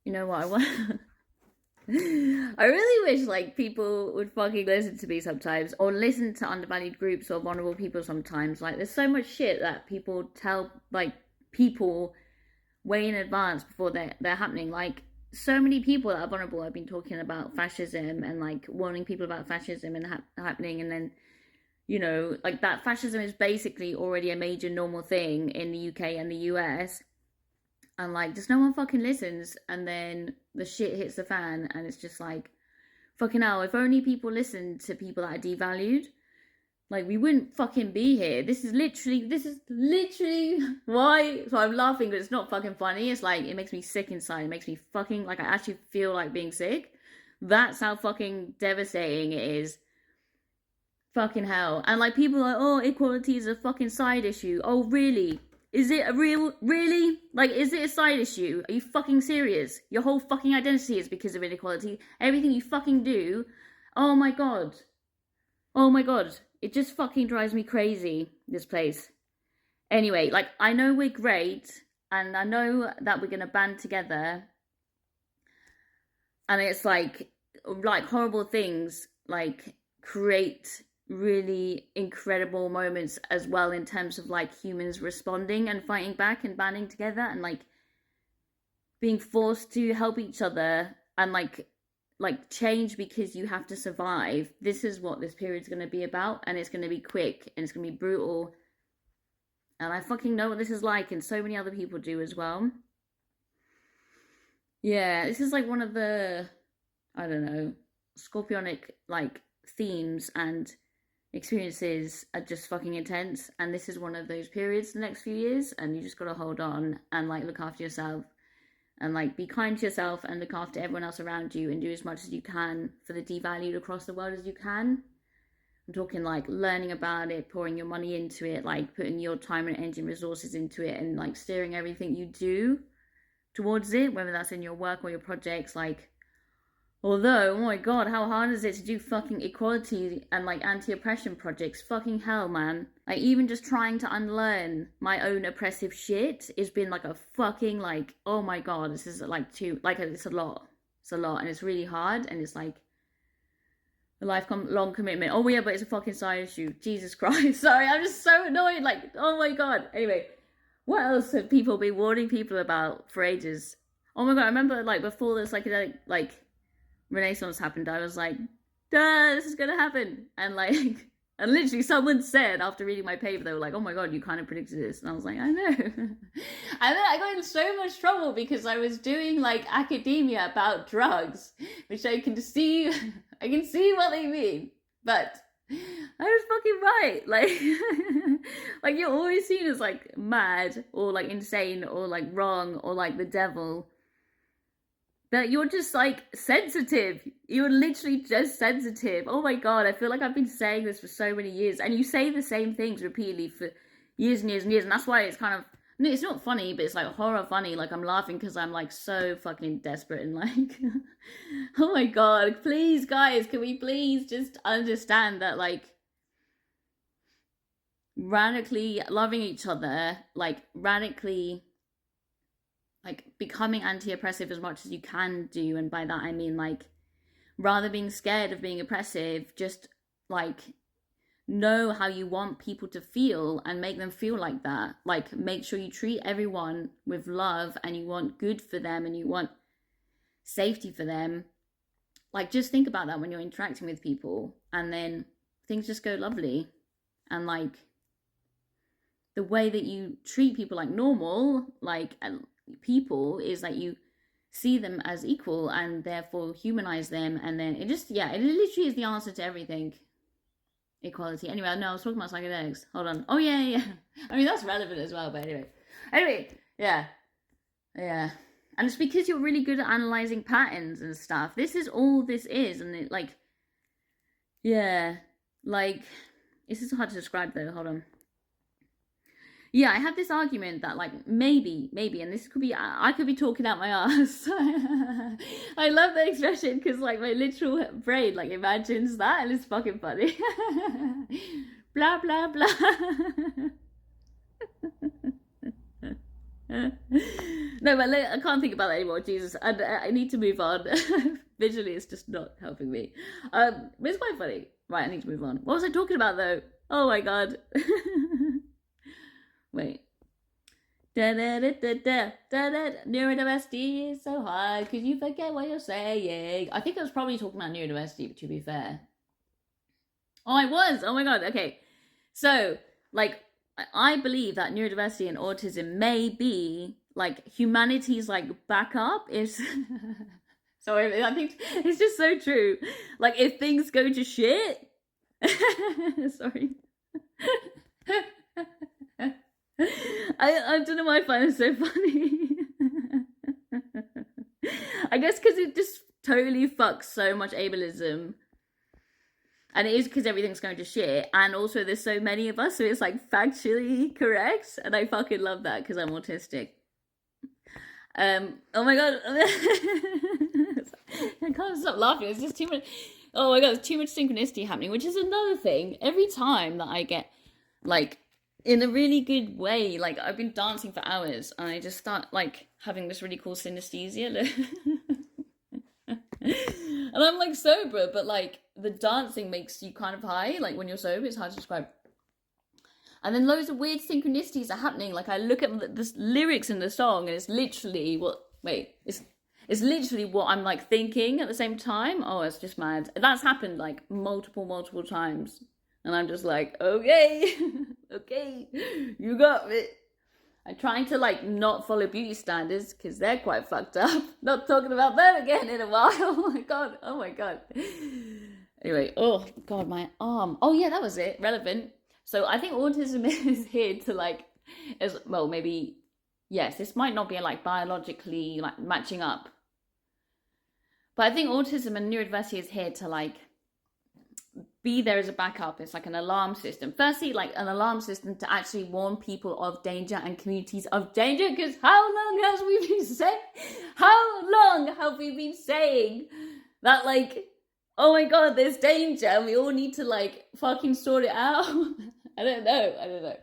You know what I want? I really wish like people would fucking listen to me sometimes, or listen to undervalued groups or vulnerable people sometimes. Like, there's so much shit that people tell like people way in advance before they're happening. Like, so many people that are vulnerable have been talking about fascism and like warning people about fascism and happening, and then like that fascism is basically already a major normal thing in the UK and the US, and like just no one fucking listens, and then the shit hits the fan, and it's just like, fucking hell, if only people listened to people that are devalued, like we wouldn't fucking be here. This is literally why. So I'm laughing, but it's not fucking funny. It's like, it makes me sick inside. It makes me fucking, like, I actually feel like being sick. That's how fucking devastating it is. Fucking hell. And like, people are like, oh, equality is a fucking side issue. Oh, really? Is it a really? Like, is it a side issue? Are you fucking serious? Your whole fucking identity is because of inequality. Everything you fucking do. Oh my god. Oh my god. It just fucking drives me crazy, this place. Anyway, like, I know we're great, and I know that we're gonna band together, and it's like horrible things like create really incredible moments as well, in terms of like humans responding and fighting back and banding together and like being forced to help each other and like change because you have to survive. This is what this period's going to be about, and it's going to be quick and it's going to be brutal, and I fucking know what this is like, and so many other people do as well. Yeah, this is like one of the, I don't know, scorpionic like themes and experiences are just fucking intense, and this is one of those periods the next few years, and you just gotta hold on and like look after yourself, and like be kind to yourself and look after everyone else around you, and do as much as you can for the devalued across the world as you can. I'm talking like learning about it, pouring your money into it, like putting your time and energy and resources into it, and like steering everything you do towards it, whether that's in your work or your projects. Like, although, oh my god, how hard is it to do fucking equality and like anti-oppression projects? Fucking hell, man. Like, even just trying to unlearn my own oppressive shit has been like a fucking, like, oh my god, this is like too, like, it's a lot. It's a lot, and it's really hard, and it's like a lifelong commitment. Oh yeah, but it's a fucking side issue. Jesus Christ. Sorry, I'm just so annoyed. Like, oh my god. Anyway, what else have people been warning people about for ages? Oh my god, I remember like before this psychedelic like Renaissance happened, I was like, duh, this is gonna happen. And like, and literally someone said after reading my paper, they were like, oh my god, you kind of predicted this. And I was like, I know. And then I got in so much trouble because I was doing like academia about drugs, which I can see, I can see what they mean. But I was fucking right. Like, like, you're always seen as like mad or like insane or like wrong or like the devil, that you're just like sensitive. You're literally just sensitive. Oh my god, I feel like I've been saying this for so many years, and you say the same things repeatedly for years and years and years, and that's why it's kind of, it's not funny, but it's like horror funny. Like, I'm laughing because I'm like so fucking desperate and like, oh my god, please guys, can we please just understand that, like, radically loving each other, like radically like becoming anti-oppressive as much as you can do, and by that I mean like, rather being scared of being oppressive, just like know how you want people to feel and make them feel like that. Like, make sure you treat everyone with love, and you want good for them, and you want safety for them. Like, just think about that when you're interacting with people, and then things just go lovely. And like, the way that you treat people like normal, like people, is that you see them as equal and therefore humanize them, and then it just, yeah, it literally is the answer to everything. Equality. Anyway, no, I was talking about psychedelics. Hold on. Oh yeah. I mean, that's relevant as well, but anyway, yeah. And it's because you're really good at analyzing patterns and stuff. This is all this is, and it, like, yeah, like, this is hard to describe though. Hold on. Yeah, I have this argument that like, maybe, and this could be, I could be talking out my ass. I love that expression because like my literal brain like imagines that, and it's fucking funny. Blah blah blah. No, but I can't think about that anymore. Jesus, I need to move on. Visually, it's just not helping me. It's quite funny. Right, I need to move on. What was I talking about though? Oh my god. Wait. Neurodiversity is so hard because you forget what you're saying. I think I was probably talking about neurodiversity, to be fair. Oh, I was. Oh my god. Okay. So, like, I believe that neurodiversity and autism may be like humanity's like backup. Is sorry, I think it's just so true. Like, if things go to shit. Sorry. I don't know why I find it so funny. I guess because it just totally fucks so much ableism. And it is because everything's going to shit. And also there's so many of us, so it's like factually correct. And I fucking love that because I'm autistic. Oh my god. I can't stop laughing. It's just too much. Oh my god, there's too much synchronicity happening, which is another thing. Every time that I get, like, in a really good way, like, I've been dancing for hours and I just start, like, having this really cool synesthesia. And I'm, like, sober, but, like, the dancing makes you kind of high. Like, when you're sober, it's hard to describe. And then loads of weird synchronicities are happening. Like, I look at the lyrics in the song and it's literally it's literally what I'm, like, thinking at the same time. Oh, it's just mad. That's happened, like, multiple times. And I'm just like, okay, okay, you got it. I'm trying to, like, not follow beauty standards because they're quite fucked up. Not talking about them again in a while. Oh, my God. Oh, my God. Anyway, oh, God, my arm. Oh, yeah, that was it. Relevant. So I think autism is here to, like, as well, maybe, yes, this might not be, like, biologically, like, matching up. But I think autism and neurodiversity is here to, like, be there as a backup. It's like an alarm system. Firstly, like an alarm system to actually warn people of danger and communities of danger. Because how long have we been saying that, like, oh my god, there's danger and we all need to, like, fucking sort it out? I don't know.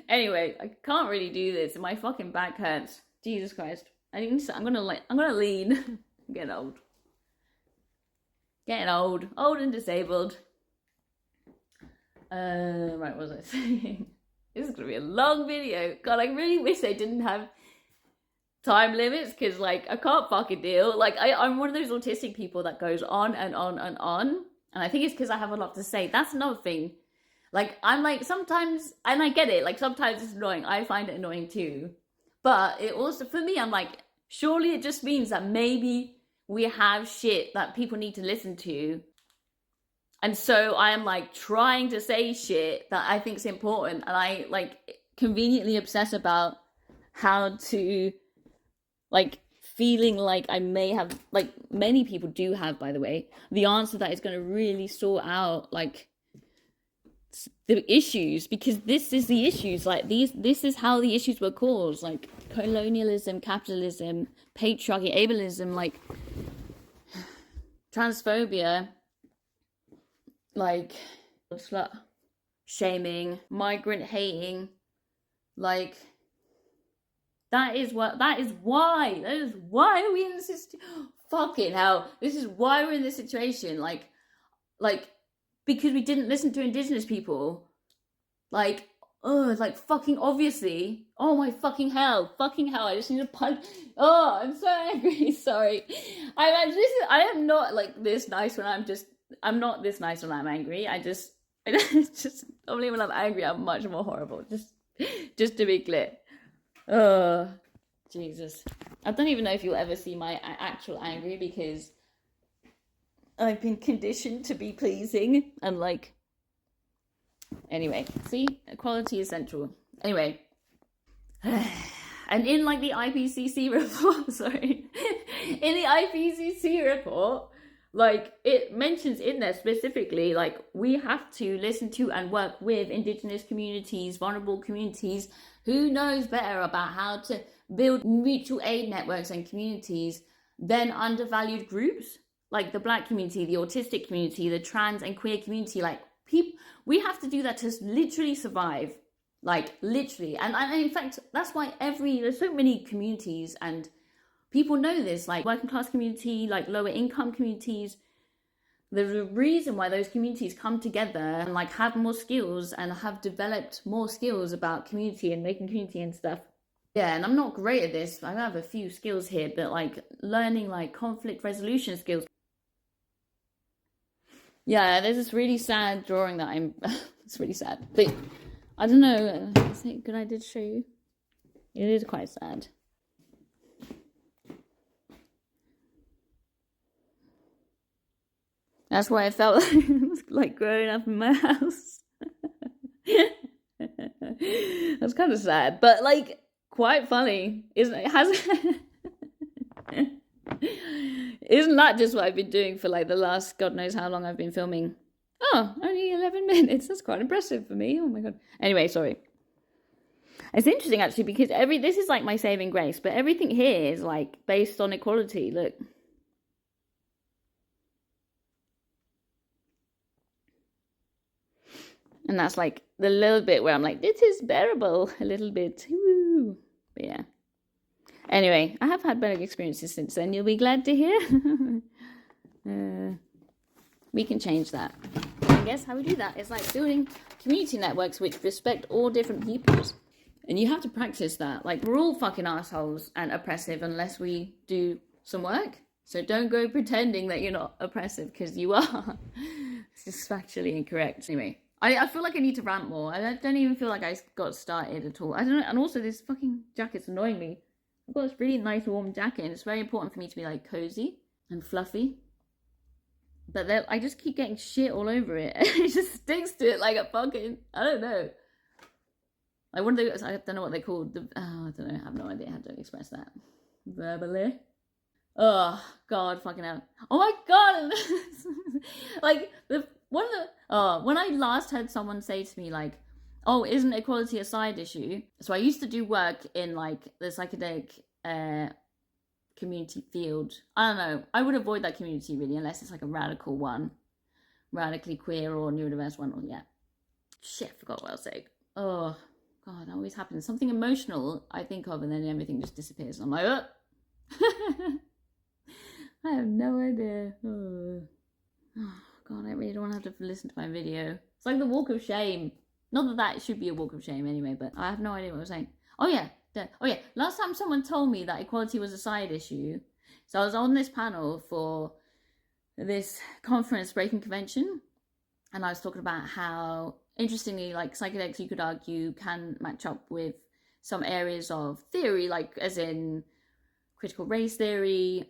Anyway, I can't really do this. My fucking back hurts. Jesus Christ. I'm gonna lean. I'm getting old. Old and disabled. Right, what was I saying? This is gonna be a long video. God, I really wish I didn't have time limits because, like, I can't fucking deal. Like, I'm one of those autistic people that goes on and on and on. And I think it's because I have a lot to say. That's another thing. Like, I'm like, sometimes, and I get it, like, sometimes it's annoying. I find it annoying too. But it also, for me, I'm like, surely it just means that maybe we have shit that people need to listen to. And so I am, like, trying to say shit that I think is important. And I, like, conveniently obsess about how to, like, feeling like I may have, like, many people do have, by the way, the answer that is going to really sort out, like, the issues. Because this is the issues. Like, this is how the issues were caused. Like, colonialism, capitalism, patriarchy, ableism, like, transphobia, like, slut shaming, migrant hating, like, that is why we're in this situation. Fucking hell, this is why we're in this situation. Like, because we didn't listen to indigenous people. Like, like, fucking obviously. Oh my fucking hell, I just need to punch. Oh, I'm so angry. Sorry, I am not, like, this nice when I'm not this nice when I'm angry. Just normally when I'm angry, I'm much more horrible. Just to be clear. Oh, Jesus. I don't even know if you'll ever see my actual angry because I've been conditioned to be pleasing and, like, anyway, see, equality is central. Anyway, and in, like, the IPCC report, in the IPCC report, like, it mentions in there specifically, like, we have to listen to and work with indigenous communities, vulnerable communities. Who knows better about how to build mutual aid networks and communities than undervalued groups? Like the Black community, the autistic community, the trans and queer community. Like, we have to do that to literally survive. Like, literally. And in fact, that's why there's so many communities, and people know this, like working class community, like lower income communities. There's a reason why those communities come together and like have more skills and have developed more skills about community and making community and stuff. Yeah, and I'm not great at this. I have a few skills here, but like learning like conflict resolution skills. Yeah, there's this really sad drawing that it's really sad. But I don't know, is it good I did show you? It is quite sad. That's why I felt like growing up in my house. That's kind of sad, but like quite funny, isn't it? Isn't that just what I've been doing for like the last God knows how long I've been filming? Oh, only 11 minutes. That's quite impressive for me. Oh my God. Anyway, sorry. It's interesting actually because this is like my saving grace, but everything here is like based on equality. Look. And that's like the little bit where I'm like, this is bearable a little bit. Woo. But yeah. Anyway, I have had better experiences since then. You'll be glad to hear. We can change that. I guess how we do that is like building community networks which respect all different peoples. And you have to practice that. Like, we're all fucking assholes and oppressive unless we do some work. So don't go pretending that you're not oppressive, because you are. It's just factually incorrect. Anyway, I feel like I need to rant more. I don't even feel like I got started at all. I don't know. And also, this fucking jacket's annoying me. I've got this really nice warm jacket, and it's very important for me to be like cozy and fluffy. But I just keep getting shit all over it. It just sticks to it like a fucking, I don't know. Like one of those, I don't know what they're called. I don't know. I have no idea how to express that verbally. Oh God, fucking hell! Oh my God! Like when I last heard someone say to me like, "Oh, isn't equality a side issue?" So I used to do work in like the psychedelic community field. I don't know. I would avoid that community really unless it's like a radical one, radically queer or neurodiverse one. Or yeah, shit, I forgot what I was saying. Oh God, that always happens. Something emotional I think of, and then everything just disappears. I'm like, oh. I have no idea. Oh God, I really don't want to have to listen to my video. It's like the walk of shame. Not that should be a walk of shame anyway, but I have no idea what I was saying. Oh yeah. Last time someone told me that equality was a side issue. So I was on this panel for this conference, Breaking Convention, and I was talking about how, interestingly, like psychedelics, you could argue, can match up with some areas of theory, like as in critical race theory,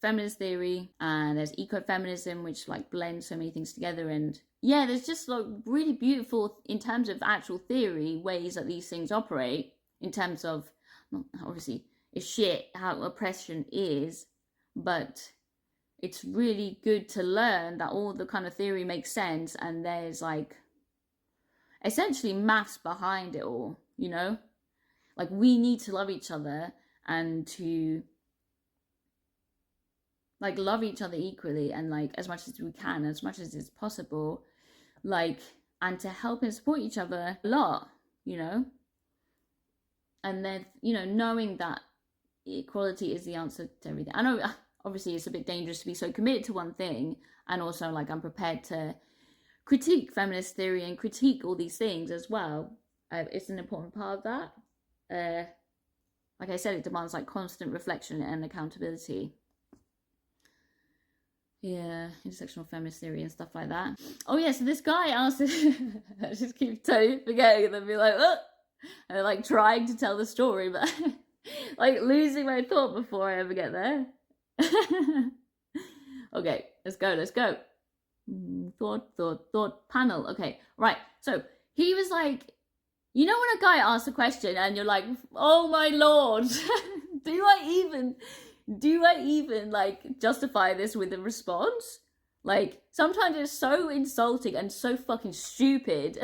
feminist theory, and there's ecofeminism, which like blends so many things together. And yeah, there's just like really beautiful, in terms of actual theory, ways that these things operate, in terms of, obviously, it's shit how oppression is, but it's really good to learn that all the kind of theory makes sense, and there's like essentially maths behind it all, you know? Like, we need to love each other and to like love each other equally, and like as much as we can, as much as it's possible, like, and to help and support each other a lot, you know? And then, you know, knowing that equality is the answer to everything. I know obviously it's a bit dangerous to be so committed to one thing, and also like I'm prepared to critique feminist theory and critique all these things as well. It's an important part of that. Like I said, it demands like constant reflection and accountability. Yeah, intersectional feminist theory and stuff like that. Oh yeah, so this guy asked, I just keep totally forgetting and then be like, oh, and like trying to tell the story, but like losing my thought before I ever get there. Okay, let's go. Thought panel. Okay, right. So he was like, you know when a guy asks a question and you're like, oh my Lord, do I even like justify this with a response? Like, sometimes it's so insulting and so fucking stupid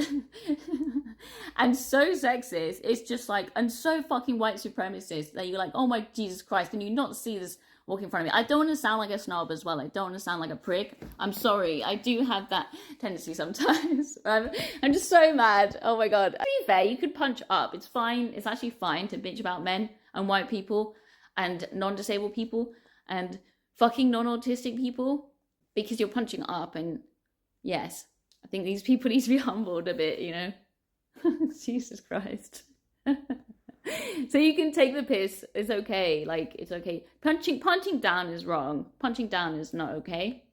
and so sexist. It's just like, and so fucking white supremacist that you're like, oh my Jesus Christ, can you not see this walk in front of me. I don't want to sound like a snob as well. I don't want to sound like a prick. I'm sorry. I do have that tendency sometimes. I'm just so mad. Oh my God. To be fair, you could punch up. It's fine. It's actually fine to bitch about men and white people and non-disabled people and fucking non-autistic people because you're punching up. And yes, I think these people need to be humbled a bit, you know? Jesus Christ. So you can take the piss. It's okay. Like, it's okay. Punching down is wrong. Punching down is not okay.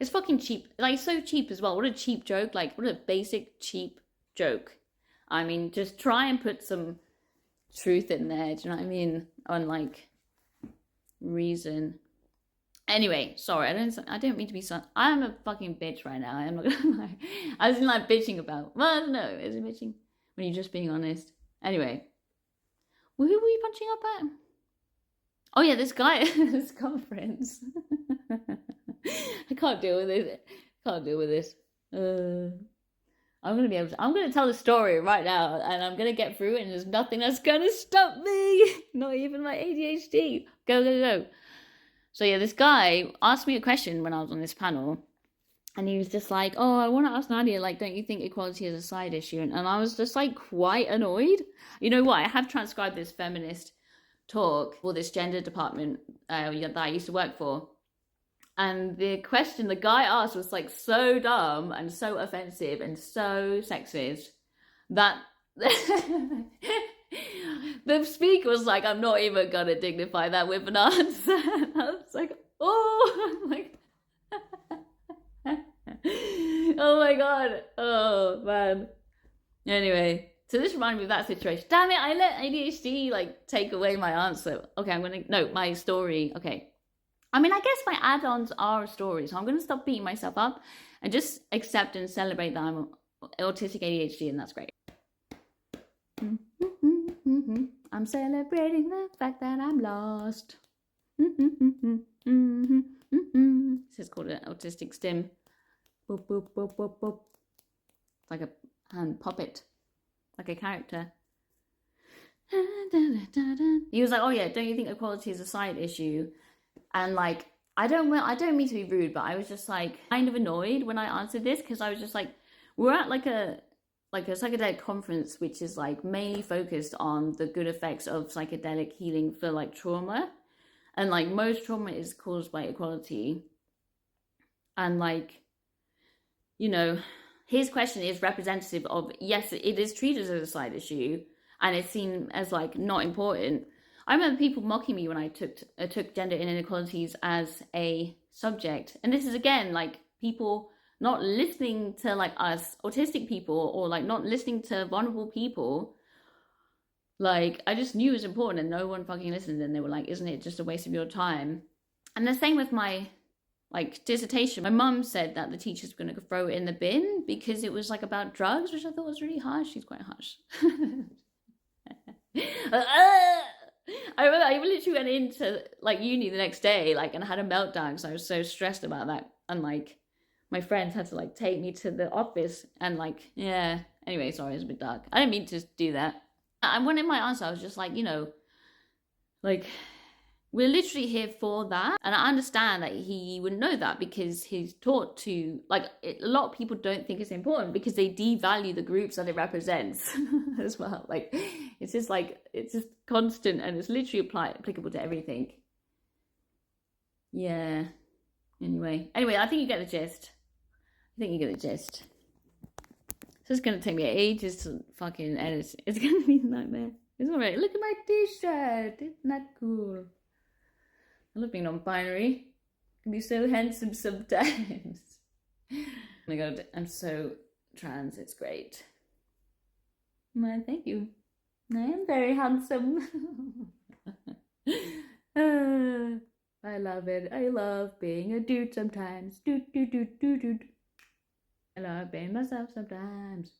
It's fucking cheap. Like, so cheap as well. What a cheap joke. Like, what a basic, cheap joke. I mean, just try and put some truth in there. Do you know what I mean? On, like, reason. Anyway, sorry. I don't mean to be so... I am a fucking bitch right now. I'm not gonna lie. I was like bitching about... Well, no. Is it bitching? When you're just being honest. Anyway. Who were you punching up at? Oh yeah, this guy at this conference. I can't deal with this. I'm gonna tell the story right now, and I'm gonna get through it, and there's nothing that's gonna stop me. Not even my ADHD. Go. So yeah, this guy asked me a question when I was on this panel. And he was just like, oh, I want to ask Nadia, like, don't you think equality is a side issue? And I was just, like, quite annoyed. You know what? I have transcribed this feminist talk for this gender department that I used to work for. And the question the guy asked was, like, so dumb and so offensive and so sexist that the speaker was like, I'm not even going to dignify that with an answer. And I was like, oh, I'm like... Oh my God. Oh man. Anyway, so this reminded me of that situation. Damn it, I let ADHD like take away my answer. Okay, my story. Okay. I mean, I guess my add-ons are a story, so I'm gonna stop beating myself up and just accept and celebrate that I'm autistic ADHD, and that's great. I'm celebrating the fact that I'm lost. This is called an autistic stim. Boop, boop, boop, boop, boop. It's like a hand puppet. Like a character. He was like, oh yeah, don't you think equality is a side issue? And like, I don't mean to be rude, but I was just like kind of annoyed when I answered this, because I was just like, we're at like a psychedelic conference which is like mainly focused on the good effects of psychedelic healing for like trauma. And like most trauma is caused by equality. And like, you know, his question is representative of, yes, it is treated as a side issue and it's seen as like not important. I remember people mocking me when I took gender inequalities as a subject. And this is again, like people not listening to like us autistic people, or like not listening to vulnerable people. Like I just knew it was important and no one fucking listened, and they were like, isn't it just a waste of your time? And the same with my like dissertation. My mum said that the teacher's going to throw it in the bin because it was like about drugs, which I thought was really harsh. She's quite harsh. I literally went into like uni the next day, like, and I had a meltdown because I was so stressed about that. And like my friends had to like take me to the office, and like, yeah. Anyway, sorry, it's a bit dark. I didn't mean to do that. And when in my answer, I was just like, you know, like, we're literally here for that. And I understand that he would know that because he's taught to, like, a lot of people don't think it's important because they devalue the groups that it represents as well. Like, it's just constant, and it's literally applicable to everything. Yeah. Anyway, I think you get the gist. So it's going to take me ages to fucking edit. It's going to be a nightmare. It's alright. Look at my t-shirt. Isn't that cool? I love being non-binary. It can be so handsome sometimes. Oh my God, I'm so trans. It's great. Well, thank you. I am very handsome. I love it. I love being a dude sometimes. Dude. I love being myself sometimes.